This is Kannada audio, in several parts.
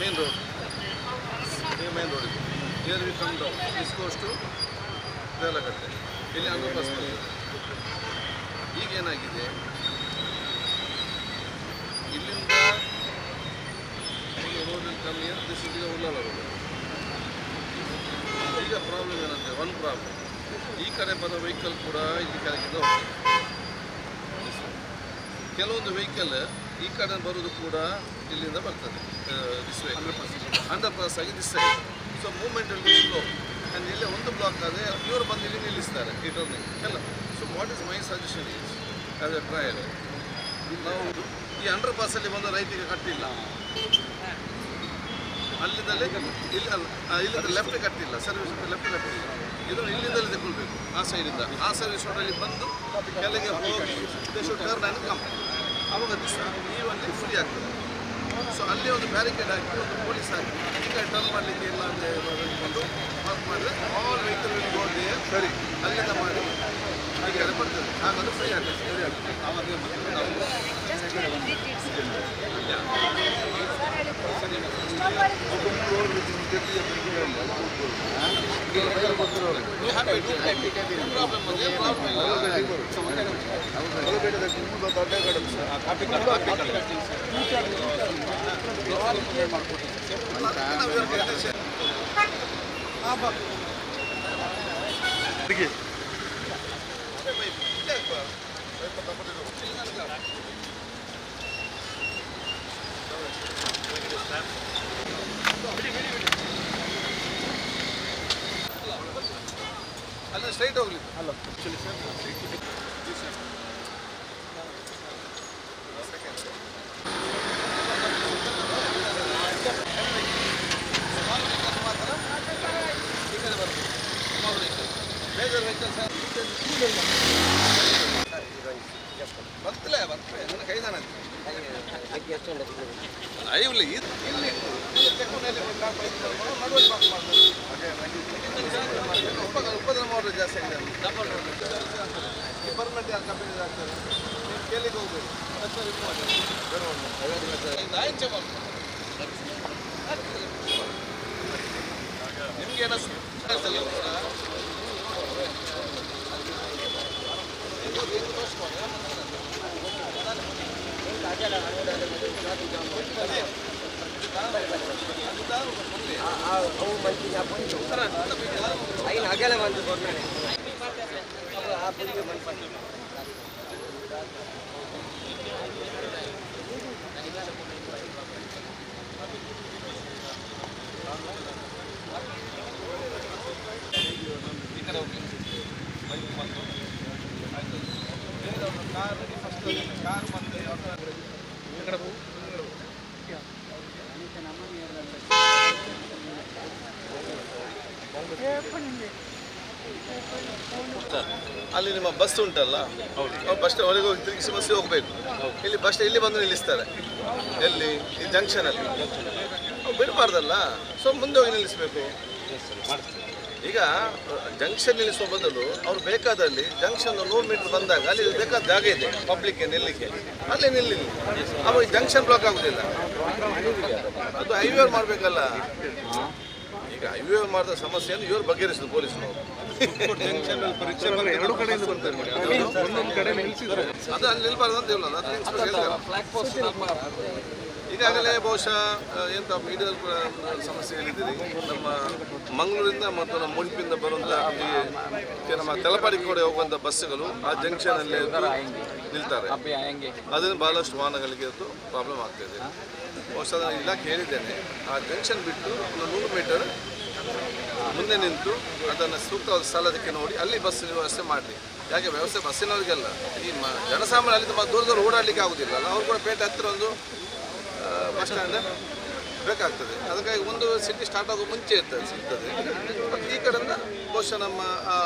ಮೇನ್ ರೋಡ್, ಮೇನ್ ರೋಡ್ ಇದೆ. Here we come down, this goes to Devalagatte. ಇಲ್ಲಿ ಅಂಡರ್ ಪಾಸ್ ಬರ್ತದೆ. ಈಗೇನಾಗಿದೆ, ಇಲ್ಲಿಂದ ರೋಡ್ ಕಮ್ಮಿ ಅಂತ ದಿಸ್ ಈಗ ಉಳ್ಳಾಲ ರೋಡ್. ಈಗ ಪ್ರಾಬ್ಲಮ್ ಏನಂದರೆ, ಒನ್ ಪ್ರಾಬ್ಲಮ್, ಈ ಕಡೆ ಬರೋ ವೆಹಿಕಲ್ ಕೂಡ ಇಲ್ಲಿ ಕೆಳಗಿಂದ ಹೋಗ್ತದೆ. ಕೆಲವೊಂದು ವೆಹಿಕಲ್ ಈ ಕಡೆ ಬರೋದು ಕೂಡ ಇಲ್ಲಿಂದ ಬರ್ತದೆ, ದಿಸ್ ವೇ ಅಂಡರ್ ಪಾಸ್ ಆಗಿ this side. So movement will slow. And ಇಲ್ಲೇ ಒಂದು ಬ್ಲಾಕ್ ಆದರೆ ಇವರು ಬಂದು ಇಲ್ಲಿ ನಿಲ್ಲಿಸ್ತಾರೆ ಈ ಟರ್ನಿಂಗ್ ಎಲ್ಲ. So what is my suggestion is as A trial, ನಾವು ಈ ಅಂಡರ್ ಪಾಸಲ್ಲಿ ಬಂದು ರೈಟಿಗೆ ಕಟ್ಟಿಲ್ಲ, ಅಲ್ಲಿಂದಲೇ ಇಲ್ಲಿಂದ ಲೆಫ್ಟ್ ಕಟ್ಟಿಲ್ಲ, ಸರ್ವಿಸ್ ಲೆಫ್ಟ್ ಕಟ್ಟಿಲ್ಲ, ಇದನ್ನು ಇಲ್ಲಿಂದಲೇ ತಗೊಳ್ಬೇಕು ಆ ಸೈಡಿಂದ. ಆ ಸರ್ವಿಸ್ ರೋಡಲ್ಲಿ ಬಂದು ಕೆಳಗೆ ಹೋಗಿ ಟರ್ನ್ ಆ್ಯಂಡ್ ಕಮ್, ಅವಾಗ ದಿವಸ ಈ ಒಂದು ಫ್ರೀ ಆಗ್ತದೆ. ಸೊ ಅಲ್ಲಿ ಒಂದು ಬ್ಯಾರಿಕೇಡ್ ಹಾಕಿ ಒಂದು ಪೊಲೀಸ್ ಹಾಕಿ ಈಗ ಟರ್ನ್ ಮಾಡಲಿಕ್ಕೆ ಇಲ್ಲ ಅಂತ ಹೇಳ್ಕೊಂಡು ಪಾರ್ಕ್ ಮಾಡಿದ್ರೆ all vehicle will go there. ಸರಿ, ಅಲ್ಲಿಂದ ಮಾಡಿ ಈ ಕಡೆ ಬರ್ತದೆ, ಹಾಗಾದ್ರೆ ಫ್ರೀ ಆಗ್ತದೆ. ಸರಿ ಆಗ್ತದೆ. ಆವಾಗ ಅಲ್ಲ ಸ್ಟ್ರೈಟ್ ಹೋಗ್ಲಿ ಅಲ್ಲ ಮೇಜರ್ ವೆಹಿಕಲ್ಸ್ ಬರ್ತಲೇ ನನ್ನ ಕೈದಾನ ಇಲ್ಲಿ ಉಪದ್ರ ಮಾಡೋದು ಜಾಸ್ತಿ ಆಗಿದೆ. ಪರ್ಮನೆಂಟ್ ಯಾರು ಕಂಪನಿ ಆಗ್ತದೆ, ನೀವು ಕೇಳಿಗೆ ಹೋಗ್ಬೇಕು. ನಿಮ್ಗೆ ಏನಿಸ್ತದೆ ಕಾರ್ ಬಂದು ಅಲ್ಲಿ ನಿಮ್ಮ ಬಸ್ ಉಂಟಲ್ಲ, ಬಸ್ ಹೊರಗೆ ಹೋಗಿ ತಿರುಗಿಸಿ ಬಸ್ಸಿಗೆ ಹೋಗಬೇಕು. ಇಲ್ಲಿ ಬಸ್ ಇಲ್ಲಿ ಬಂದು ನಿಲ್ಲಿಸ್ತಾರೆ, ಎಲ್ಲಿ ಈ ಜಂಕ್ಷನಲ್ಲಿ ಬಿಡಬಾರ್ದಲ್ಲ. ಸೊ ಮುಂದೆ ಹೋಗಿ ನಿಲ್ಲಿಸಬೇಕು. ಈಗ ಜಂಕ್ಷನ್ ನಿಲ್ಲಿಸುವ ಬದಲು ಅವ್ರು ಬೇಕಾದಲ್ಲಿ ಜಂಕ್ಷನ್ 100 ಮೀಟರ್ ಬಂದಾಗ ಅಲ್ಲಿ ಬೇಕಾದ ಜಾಗ ಇದೆ ಪಬ್ಲಿಕ್ಗೆ ನಿಲ್ಲಿಕ್ಕೆ, ಅಲ್ಲಿ ನಿಲ್ಲಿ. ಅವಾಗ ಜಂಕ್ಷನ್ ಬ್ಲಾಕ್ ಆಗೋದಿಲ್ಲ. ಅದು ಹೈವೇ ಮಾಡಬೇಕಲ್ಲ. ಈಗ ಹೈವೇ ಮಾಡಿದ ಸಮಸ್ಯೆಯನ್ನು ಇವರು ಬಗೆಹರಿಸಿದ್ರು ಪೊಲೀಸ್ನವರು. ಅದು ಅಲ್ಲಿ ನಿಲ್ಬಾರ್ದು ಅಂತ ಹೇಳಲ್ಲ. ಈಗಾಗಲೇ ಬಹುಶಃ ಎಂಥ ಮೀಡಿಯಾದಲ್ಲಿ ಕೂಡ ಸಮಸ್ಯೆ ಹೇಳಿದ್ದೀರಿ. ನಮ್ಮ ಮಂಗಳೂರಿಂದ ಮತ್ತು ನಮ್ಮ ಮುಡಿಪಿಂದ ಬರುವಂಥ ನಮ್ಮ ತಲಪಾಡಿಗೆ ಕೂಡ ಹೋಗುವಂಥ ಬಸ್ಸುಗಳು ಆ ಜಂಕ್ಷನಲ್ಲೇ ನಿಲ್ತಾರೆ. ಅದನ್ನು ಭಾಳಷ್ಟು ವಾಹನಗಳಿಗೆ ಅದು ಪ್ರಾಬ್ಲಮ್ ಆಗ್ತಾಯಿದೆ. ಬಹುಶಃ ನಾನು ಇಲಾಖೆ ಹೇಳಿದ್ದೇನೆ, ಆ ಜಂಕ್ಷನ್ ಬಿಟ್ಟು ಒಂದು 100 ಮೀಟರ್ ಮುಂದೆ ನಿಂತು ಅದನ್ನು ಸೂಕ್ತವಾದ ಸ್ಥಳದಕ್ಕೆ ನೋಡಿ ಅಲ್ಲಿ ಬಸ್ ವ್ಯವಸ್ಥೆ ಮಾಡಲಿ. ಯಾಕೆ ವ್ಯವಸ್ಥೆ ಬಸ್ಸಿನವರಿಗೆಲ್ಲ, ಈ ಜನಸಾಮಾನ್ಯ ಅಲ್ಲಿ ತುಂಬ ದೂರ ಓಡಾಡಲಿಕ್ಕೆ ಆಗೋದಿಲ್ಲ ಅಲ್ಲ, ಅವ್ರು ಕೂಡ ಪೇಟೆ ಹತ್ತಿರ ಒಂದು ಬಸ್ ಸ್ಟ್ಯಾಂಡ್ ಬೇಕಾಗ್ತದೆ. ಅದಕ್ಕಾಗಿ ಒಂದು ಸಿಟಿ ಸ್ಟಾರ್ಟ್ ಆಗೋ ಮುಂಚೆ ಸಿಗ್ತದೆ. ಮತ್ತು ಈ ಕಡೆಯಿಂದ ಬಹುಶಃ ನಮ್ಮ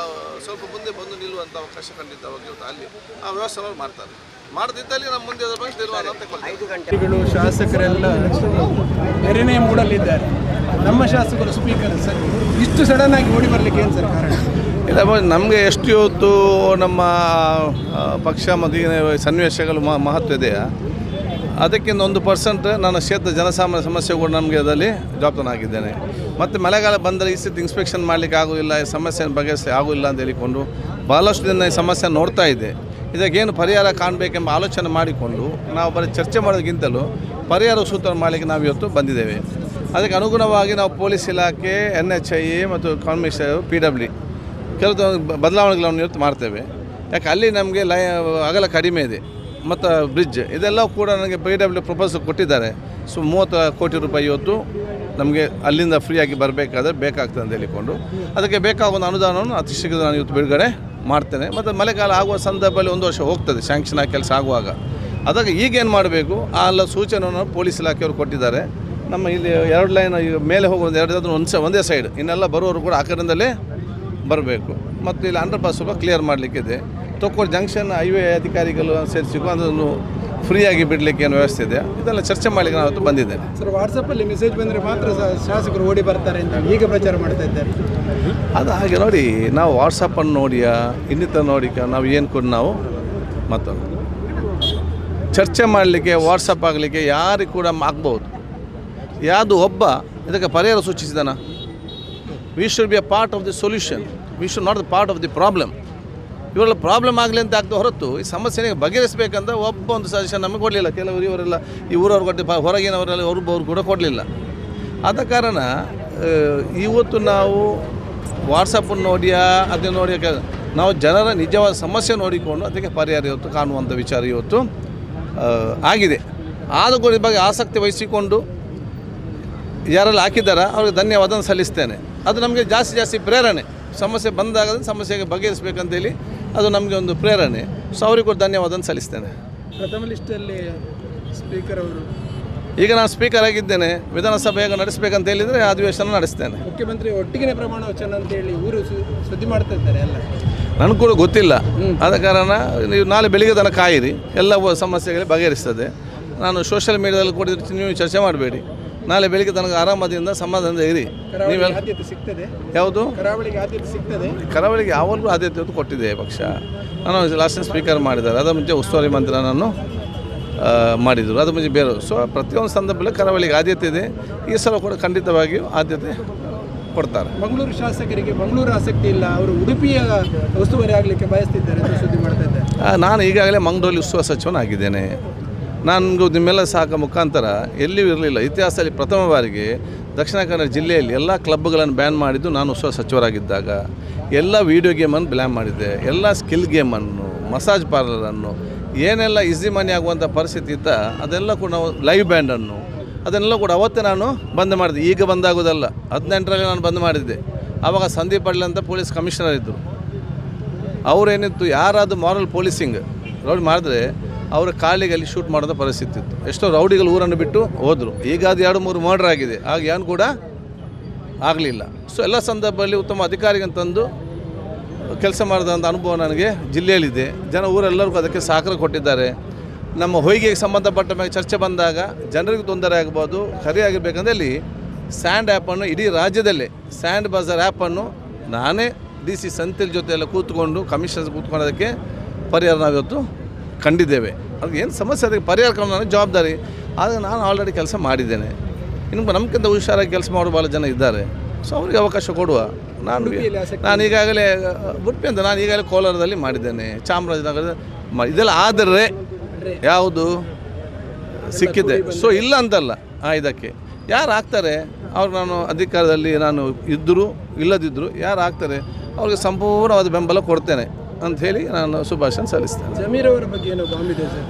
ಸ್ವಲ್ಪ ಮುಂದೆ ಬಂದು ನಿಲ್ಲುವಂಥ ಅವಕಾಶ ಖಂಡಿತವಾಗಿ ಅಲ್ಲಿ ಆ ವ್ಯವಸ್ಥೆ ಮಾಡ್ತಾರೆ. ಮಾಡದಿದ್ದಲ್ಲಿ ನಮ್ಮ ಮುಂದೆ ಅದರ ಬಗ್ಗೆ ತೀರ್ಮಾನ ಅಂತ ತಗೊಳ್ತಾರೆ. ಶಾಸಕರೆಲ್ಲ ಎರಡನೇ ಮೂಡಲಿದ್ದಾರೆ. ನಮ್ಮ ಶಾಸಕರು ಸ್ಪೀಕರ್ ಸರ್ ಇಷ್ಟು ಸಡನ್ ಆಗಿ ಓಡಿ ಬರಲಿಕ್ಕೆ ಏನು ಸರ್ ಕಾರಣ? ಇಲ್ಲ, ನಮಗೆ ಎಷ್ಟು ಹೊತ್ತು ನಮ್ಮ ಪಕ್ಷ ಮತ್ತು ಸನ್ನಿವೇಶಗಳು ಮಹತ್ವ ಇದೆಯಾ ಅದಕ್ಕಿಂತ 1% ನನ್ನ ಕ್ಷೇತ್ರ ಜನಸಾಮಾನ್ಯ ಸಮಸ್ಯೆಗಳು ನಮಗೆ ಅದರಲ್ಲಿ ಜವಾಬ್ದಾರನಾಗಿದ್ದೇನೆ. ಮತ್ತು ಮಳೆಗಾಲ ಬಂದರೆ ಈ ಸ್ಥಿತಿ ಇನ್ಸ್ಪೆಕ್ಷನ್ ಮಾಡಲಿಕ್ಕೆ ಆಗೋದಿಲ್ಲ, ಈ ಸಮಸ್ಯೆಯನ್ನು ಬಗೆಹರಿಸಿ ಆಗೋದಿಲ್ಲ ಅಂತ ಹೇಳಿಕೊಂಡು ಭಾಳಷ್ಟು ದಿನ ಈ ಸಮಸ್ಯೆ ನೋಡ್ತಾ ಇದೆ. ಇದಕ್ಕೇನು ಪರಿಹಾರ ಕಾಣಬೇಕೆಂಬ ಆಲೋಚನೆ ಮಾಡಿಕೊಂಡು ನಾವು ಬರೀ ಚರ್ಚೆ ಮಾಡೋದಕ್ಕಿಂತಲೂ ಪರಿಹಾರ ಸೂತ್ರ ಮಾಡಲಿಕ್ಕೆ ನಾವು ಇವತ್ತು ಬಂದಿದ್ದೇವೆ. ಅದಕ್ಕೆ ಅನುಗುಣವಾಗಿ ನಾವು ಪೊಲೀಸ್ ಇಲಾಖೆ, NHI ಮತ್ತು ಕಮಿಷನರ್, PW ಕೆಲವು ಬದಲಾವಣೆಗಳನ್ನು ಇವತ್ತು ಮಾಡ್ತೇವೆ. ಯಾಕೆ ಅಲ್ಲಿ ನಮಗೆ ಅಗಲ ಕಡಿಮೆ ಇದೆ ಮತ್ತು ಬ್ರಿಡ್ಜ್ ಇದೆಲ್ಲ ಕೂಡ ನನಗೆ PW ಪ್ರಪೋಸಲ್ ಕೊಟ್ಟಿದ್ದಾರೆ. 30 ಕೋಟಿ ರೂಪಾಯಿ ಇವತ್ತು ನಮಗೆ ಅಲ್ಲಿಂದ ಫ್ರೀಯಾಗಿ ಬರಬೇಕಾದ್ರೆ ಬೇಕಾಗ್ತದೆ ಅಂತ ಹೇಳಿಕೊಂಡು ಅದಕ್ಕೆ ಬೇಕಾಗುವ ಅನುದಾನವನ್ನು ಅತಿ ಶೀಘ್ರ ನಾನು ಇವತ್ತು ಬಿಡುಗಡೆ ಮಾಡ್ತೇನೆ. ಮತ್ತು ಮಳೆಗಾಲ ಆಗುವ ಸಂದರ್ಭದಲ್ಲಿ 1 ವರ್ಷ ಹೋಗ್ತದೆ ಶಾಂಕ್ಷನ್ ಆಗಿ ಕೆಲಸ ಆಗುವಾಗ. ಅದಕ್ಕೆ ಈಗೇನು ಮಾಡಬೇಕು ಆ ಎಲ್ಲ ಸೂಚನೆಯನ್ನು ಪೊಲೀಸ್ ಇಲಾಖೆಯವರು ಕೊಟ್ಟಿದ್ದಾರೆ. ನಮ್ಮ ಇಲ್ಲಿ 2 ಲೈನ್ ಮೇಲೆ ಹೋಗೋದು 2 ಒಂದೇ ಸೈಡ್, ಇನ್ನೆಲ್ಲ ಬರುವವರು ಕೂಡ ಆ ಕಡೆಯಿಂದಲೇ ಬರಬೇಕು. ಮತ್ತು ಇಲ್ಲಿ ಅಂಡರ್ ಪಾಸ್ ಸ್ವಲ್ಪ ಕ್ಲಿಯರ್ ಮಾಡಲಿಕ್ಕಿದೆ. ತೊಕ್ಕೋಡು ಜಂಕ್ಷನ್ ಹೈವೇ ಅಧಿಕಾರಿಗಳು ಸೇರಿಸಿಗೂ ಅದನ್ನು ಫ್ರೀಯಾಗಿ ಬಿಡಲಿಕ್ಕೆ ಏನು ವ್ಯವಸ್ಥೆ ಇದೆ ಇದೆಲ್ಲ ಚರ್ಚೆ ಮಾಡಲಿಕ್ಕೆ ನಾನು ಬಂದಿದ್ದೇನೆ. ಸರ್, ವಾಟ್ಸಪ್ಪಲ್ಲಿ ಮೆಸೇಜ್ ಬಂದರೆ ಮಾತ್ರ ಶಾಸಕರು ಓಡಿ ಬರ್ತಾರೆ ಅಂತ ಈಗ ಪ್ರಚಾರ ಮಾಡ್ತಾ ಇದ್ದಾರೆ. ಅದು ಹಾಗೆ ನೋಡಿ, ನಾವು ವಾಟ್ಸಪ್ಪನ್ನು ನೋಡಿಯಾ ಇನ್ನಿತರ ನೋಡಿಕ ನಾವು ಏನು ಕೂಡ ನಾವು ಮತ್ತೊಂದು ಚರ್ಚೆ ಮಾಡಲಿಕ್ಕೆ ವಾಟ್ಸಪ್ ಆಗಲಿಕ್ಕೆ ಯಾರಿಗೆ ಕೂಡ ಆಗ್ಬೋದು. ಯಾವುದು ಒಬ್ಬ ಇದಕ್ಕೆ ಪರಿಹಾರ ಸೂಚಿಸಿದಾನ. We should be a part of the solution, we should not the part of the problem. ಇವೆಲ್ಲ ಪ್ರಾಬ್ಲಮ್ ಆಗಲಿ ಅಂತ ಆಗ್ತಾ ಹೊರತು ಈ ಸಮಸ್ಯೆಗೆ ಬಗೆಹರಿಸಬೇಕಂತ ಒಂದು ಸಜೆಷನ್ ನಮಗೆ ಕೊಡಲಿಲ್ಲ. ಕೆಲವರು ಇವರೆಲ್ಲ ಈ ಊರವ್ರು ಕೊಟ್ಟು ಹೊರಗಿನವರೆಲ್ಲ ಅವ್ರು ಕೂಡ ಕೊಡಲಿಲ್ಲ. ಆದ ಕಾರಣ ಇವತ್ತು ನಾವು ವಾಟ್ಸಪ್ಪನ್ನು ನೋಡಿಯಾ ಅದನ್ನು ನೋಡಿ ನಾವು ಜನರ ನಿಜವಾದ ಸಮಸ್ಯೆ ನೋಡಿಕೊಂಡು ಅದಕ್ಕೆ ಪರಿಹಾರ ಇವತ್ತು ಕಾಣುವಂಥ ವಿಚಾರ ಇವತ್ತು ಆಗಿದೆ. ಆದ ಬಗ್ಗೆ ಆಸಕ್ತಿ ವಹಿಸಿಕೊಂಡು ಯಾರೆಲ್ಲ ಹಾಕಿದ್ದಾರ ಅವ್ರಿಗೆ ಧನ್ಯವಾದ ಸಲ್ಲಿಸ್ತೇನೆ. ಅದು ನಮಗೆ ಜಾಸ್ತಿ ಪ್ರೇರಣೆ. ಸಮಸ್ಯೆ ಬಂದಾಗ ಸಮಸ್ಯೆಗೆ ಬಗೆಹರಿಸಬೇಕಂತೇಳಿ ಅದು ನಮಗೆ ಒಂದು ಪ್ರೇರಣೆ. ಸೊ ಅವ್ರಿಗೆ ಕೂಡ ಧನ್ಯವಾದ ಸಲ್ಲಿಸ್ತೇನೆ. ಪ್ರಥಮ ಲಿಸ್ಟಲ್ಲಿ ಸ್ಪೀಕರ್ ಅವರು ಈಗ ನಾನು ಸ್ಪೀಕರ್ ಆಗಿದ್ದೇನೆ. ವಿಧಾನಸಭೆ ಹೇಗೆ ನಡೆಸಬೇಕಂತ ಹೇಳಿದರೆ ಅಧಿವೇಶನ ನಡೆಸ್ತೇನೆ. ಮುಖ್ಯಮಂತ್ರಿ ಒಟ್ಟಿಗೆ ಪ್ರಮಾಣ ವಚನ ಅಂತೇಳಿ ಊರು ಸುದ್ದಿ ಮಾಡ್ತಾ ಇದ್ದಾರೆ ಎಲ್ಲ. ನನಗೆ ಕೂಡ ಗೊತ್ತಿಲ್ಲ. ಆದ ಕಾರಣ ನೀವು ನಾಳೆ ಬೆಳಿಗ್ಗೆ ತನಕ ಕಾಯಿರಿ, ಎಲ್ಲ ಸಮಸ್ಯೆಗಳು ಬಗೆಹರಿಸ್ತದೆ. ನಾನು ಸೋಷಿಯಲ್ ಮೀಡಿಯಾದಲ್ಲಿ ಕೂಡ ನೀವು ಚರ್ಚೆ ಮಾಡಬೇಡಿ. ನಾಳೆ ಬೆಳಿಗ್ಗೆ ತನಕ ಆರಾಮದಿಂದ ಸಮಾಧಾನದಿಂದ ಇರಿ. ನೀವೆಲ್ಲ ಆದ್ಯತೆ ಸಿಗ್ತದೆ. ಯಾವುದು ಕರಾವಳಿಗೆ ಆದ್ಯತೆ ಸಿಗ್ತದೆ. ಕರಾವಳಿಗೆ ಯಾವಾಗಲೂ ಆದ್ಯತೆ ಕೊಟ್ಟಿದೆ ಪಕ್ಷ. ನಾನು ಲಾಸ್ಟ್ ಸ್ಪೀಕರ್ ಮಾಡಿದ್ದಾರೆ, ಅದರ ಮುಂಚೆ ಉಸ್ತುವಾರಿ ಮಂತ್ರಿ ನಾನು ಮಾಡಿದರು, ಅದು ಮುಂಚೆ ಬೇರೆ. ಸೊ ಪ್ರತಿಯೊಂದು ಸಂದರ್ಭದಲ್ಲಿ ಕರಾವಳಿಗೆ ಆದ್ಯತೆ ಇದೆ. ಈ ಸಲ ಕೂಡ ಖಂಡಿತವಾಗಿಯೂ ಆದ್ಯತೆ ಕೊಡ್ತಾರೆ. ಮಂಗಳೂರು ಶಾಸಕರಿಗೆ ಮಂಗಳೂರು ಆಸಕ್ತಿ ಇಲ್ಲ, ಅವರು ಉಡುಪಿಯ ಉಸ್ತುವಾರಿ ಆಗಲಿಕ್ಕೆ ಬಯಸ್ತಿದ್ದಾರೆ ಅಂತ ಸುದ್ದಿ ಮಾಡ್ತಾ ಇದ್ದಾರೆ. ನಾನು ಈಗಾಗಲೇ ಮಂಗಳೂರಲ್ಲಿ ಉಸ್ತುವಾರಿ ಸಚಿವನಾಗಿದ್ದೇನೆ. ನನಗೂ ನಿಮ್ಮೆಲ್ಲ ಸಹಕ ಮುಖಾಂತರ ಎಲ್ಲಿಯೂ ಇರಲಿಲ್ಲ. ಇತಿಹಾಸದಲ್ಲಿ ಪ್ರಥಮ ಬಾರಿಗೆ ದಕ್ಷಿಣ ಕನ್ನಡ ಜಿಲ್ಲೆಯಲ್ಲಿ ಎಲ್ಲ ಕ್ಲಬ್ಗಳನ್ನು ಬ್ಯಾನ್ ಮಾಡಿದ್ದು ನಾನು ಉಸ್ತುವಾರಿ ಸಚಿವರಾಗಿದ್ದಾಗ. ಎಲ್ಲ ವೀಡಿಯೋ ಗೇಮನ್ನು ಬ್ಯಾನ್ ಮಾಡಿದ್ದೆ, ಎಲ್ಲ ಸ್ಕಿಲ್ ಗೇಮನ್ನು, ಮಸಾಜ್ ಪಾರ್ಲರನ್ನು, ಏನೆಲ್ಲ ಈಸಿ ಮನಿ ಆಗುವಂಥ ಪರಿಸ್ಥಿತಿ ಇತ್ತ ಅದೆಲ್ಲ ಕೂಡ ನಾವು ಲೈವ್ ಬ್ಯಾಂಡನ್ನು ಅದನ್ನೆಲ್ಲ ಕೂಡ ಅವತ್ತೇ ನಾನು ಬಂದ್ ಮಾಡಿದೆ. ಈಗ ಬಂದಾಗೋದಲ್ಲ, 18ರಲ್ಲಿ ನಾನು ಬಂದ್ ಮಾಡಿದ್ದೆ. ಆವಾಗ ಸಂದೀಪ್ ಪಡ್ಲೆ ಅಂತ ಪೊಲೀಸ್ ಕಮಿಷನರ್ ಇದ್ದರು. ಅವರೇನಿತ್ತು, ಯಾರಾದರೂ ಮಾರಲ್ ಪೊಲೀಸಿಂಗ್ ರೌಡಿ ಮಾಡಿದ್ರೆ ಅವರ ಕಾಲಿಗೆ ಅಲ್ಲಿ ಶೂಟ್ ಮಾಡೋದ ಪರಿಸ್ಥಿತಿ ಇತ್ತು. ಎಷ್ಟೋ ರೌಡಿಗಳು ಊರನ್ನು ಬಿಟ್ಟು ಹೋದರು. ಈಗ ಅದು 2-3 ಮರ್ಡರ್ ಆಗಿದೆ, ಆಗ ಏನು ಕೂಡ ಆಗಲಿಲ್ಲ. ಸೊ ಎಲ್ಲ ಸಂದರ್ಭದಲ್ಲಿ ಉತ್ತಮ ಅಧಿಕಾರಿಗಂತಂದು ಕೆಲಸ ಮಾಡಿದಂಥ ಅನುಭವ ನನಗೆ ಜಿಲ್ಲೆಯಲ್ಲಿದೆ. ಜನ ಊರೆಲ್ಲರಿಗೂ ಅದಕ್ಕೆ ಸಹಕಾರ ಕೊಟ್ಟಿದ್ದಾರೆ. ನಮ್ಮ ಹೊಯ್ಗೆಗೆ ಸಂಬಂಧಪಟ್ಟ ಮೇಲೆ ಚರ್ಚೆ ಬಂದಾಗ ಜನರಿಗೆ ತೊಂದರೆ ಆಗ್ಬೋದು, ಸರಿಯಾಗಿರ್ಬೇಕಂದ್ರೆ ಅಲ್ಲಿ ಸ್ಯಾಂಡ್ ಆ್ಯಪನ್ನು ಇಡೀ ರಾಜ್ಯದಲ್ಲೇ ಸ್ಯಾಂಡ್ ಬಜಾರ್ ಆ್ಯಪನ್ನು ನಾನೇ DC ಸಂತಿಲ್ ಜೊತೆ ಎಲ್ಲ ಕೂತ್ಕೊಂಡು ಕಮಿಷನರ್ಸ್ ಕೂತ್ಕೊಳ್ಳೋದಕ್ಕೆ ಪರಿಹಾರ ನಾವಿವತ್ತು ಕಂಡಿದ್ದೇವೆ. ಅದು ಏನು ಸಮಸ್ಯೆ ಅದಕ್ಕೆ ಪರಿಹಾರ ಕಂಡು ನನಗೆ ಜವಾಬ್ದಾರಿ. ಆದರೆ ನಾನು ಆಲ್ರೆಡಿ ಕೆಲಸ ಮಾಡಿದ್ದೇನೆ. ಇನ್ನು ನಮ್ಗಿಂತ ಹುಷಾರಾಗಿ ಕೆಲಸ ಮಾಡೋ ಭಾಳ ಜನ ಇದ್ದಾರೆ. ಸೊ ಅವರಿಗೆ ಅವಕಾಶ ಕೊಡುವ. ನಾನು ಈಗಾಗಲೇ ಉಡುಪಿ ಅಂತ ನಾನು ಈಗಾಗಲೇ ಕೋಲಾರದಲ್ಲಿ ಮಾಡಿದ್ದೇನೆ, ಚಾಮರಾಜನಗರದ ಇದೆಲ್ಲ. ಆದರೆ ಯಾವುದು ಸಿಕ್ಕಿದೆ. ಸೊ ಇಲ್ಲ ಅಂತಲ್ಲ, ಇದಕ್ಕೆ ಯಾರು ಆಗ್ತಾರೆ ಅವ್ರು ನಾನು ಅಧಿಕಾರದಲ್ಲಿ ನಾನು ಇದ್ದರೂ ಇಲ್ಲದಿದ್ದರೂ ಯಾರು ಆಗ್ತಾರೆ ಅವ್ರಿಗೆ ಸಂಪೂರ್ಣವಾದ ಬೆಂಬಲ ಕೊಡ್ತೇನೆ ಅಂಥೇಳಿ ನಾನು ಶುಭಾಶಯ ಸಲ್ಲಿಸ್ತೇನೆ. ಜಮೀರ್ ಅವರ ಬಗ್ಗೆ ಏನೋ ಬಾಂಬಿದೆ ಸರ್.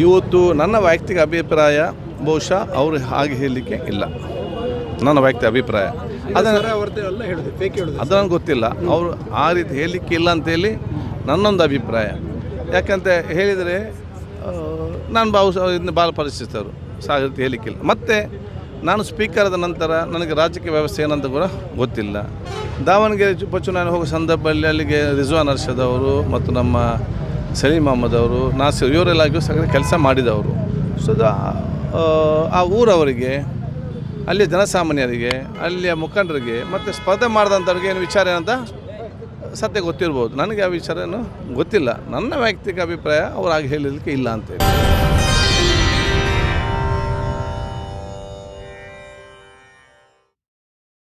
ಇವತ್ತು ನನ್ನ ವೈಯಕ್ತಿಕ ಅಭಿಪ್ರಾಯ ಬಹುಶಃ ಅವರು ಹಾಗೆ ಹೇಳಲಿಕ್ಕೆ ಇಲ್ಲ. ನನ್ನ ವೈಯಕ್ತಿಕ ಅಭಿಪ್ರಾಯ ಅದು ನನಗೆ ಗೊತ್ತಿಲ್ಲ. ಅವರು ಆ ರೀತಿ ಹೇಳಲಿಕ್ಕೆ ಇಲ್ಲ ಅಂತೇಳಿ ನನ್ನೊಂದು ಅಭಿಪ್ರಾಯ. ಯಾಕಂತ ಹೇಳಿದರೆ ನಾನು ಭಾಳ ಪರಿಸ್ಥಿತರು ಆ ರೀತಿ ಹೇಳಲಿಕ್ಕಿಲ್ಲ. ಮತ್ತು ನಾನು ಸ್ಪೀಕರ್ ಆದ ನಂತರ ನನಗೆ ರಾಜಕೀಯ ವ್ಯವಸ್ಥೆ ಏನಂತ ಕೂಡ ಗೊತ್ತಿಲ್ಲ. ದಾವಣಗೆರೆ ಉಪಚುನಾವಣೆ ಹೋಗೋ ಸಂದರ್ಭದಲ್ಲಿ ಅಲ್ಲಿಗೆ ರಿಜ್ವಾನ್ ಅರ್ಷದ್ ಅವರು ಮತ್ತು ನಮ್ಮ ಸಲೀಂ ಅಹಮದ್ ಅವರು, ನಾಸಿರ್ ಇವರೆಲ್ಲಾಗಿಯೂ ಸಹ ಕೆಲಸ ಮಾಡಿದವರು. ಸೊ ಆ ಊರವರಿಗೆ, ಅಲ್ಲಿಯ ಜನಸಾಮಾನ್ಯರಿಗೆ, ಅಲ್ಲಿಯ ಮುಖಂಡರಿಗೆ ಮತ್ತು ಸ್ಪರ್ಧೆ ಮಾಡಿದಂಥವ್ರಿಗೆ ಏನು ವಿಚಾರ ಏನಂತ ಸತ್ಯ ಗೊತ್ತಿರ್ಬೋದು. ನನಗೆ ಆ ವಿಚಾರ ಗೊತ್ತಿಲ್ಲ. ನನ್ನ ವೈಯಕ್ತಿಕ ಅಭಿಪ್ರಾಯ ಅವ್ರು ಹಾಗೆ ಹೇಳಲಿಕ್ಕೆ ಇಲ್ಲ ಅಂತೇಳಿ.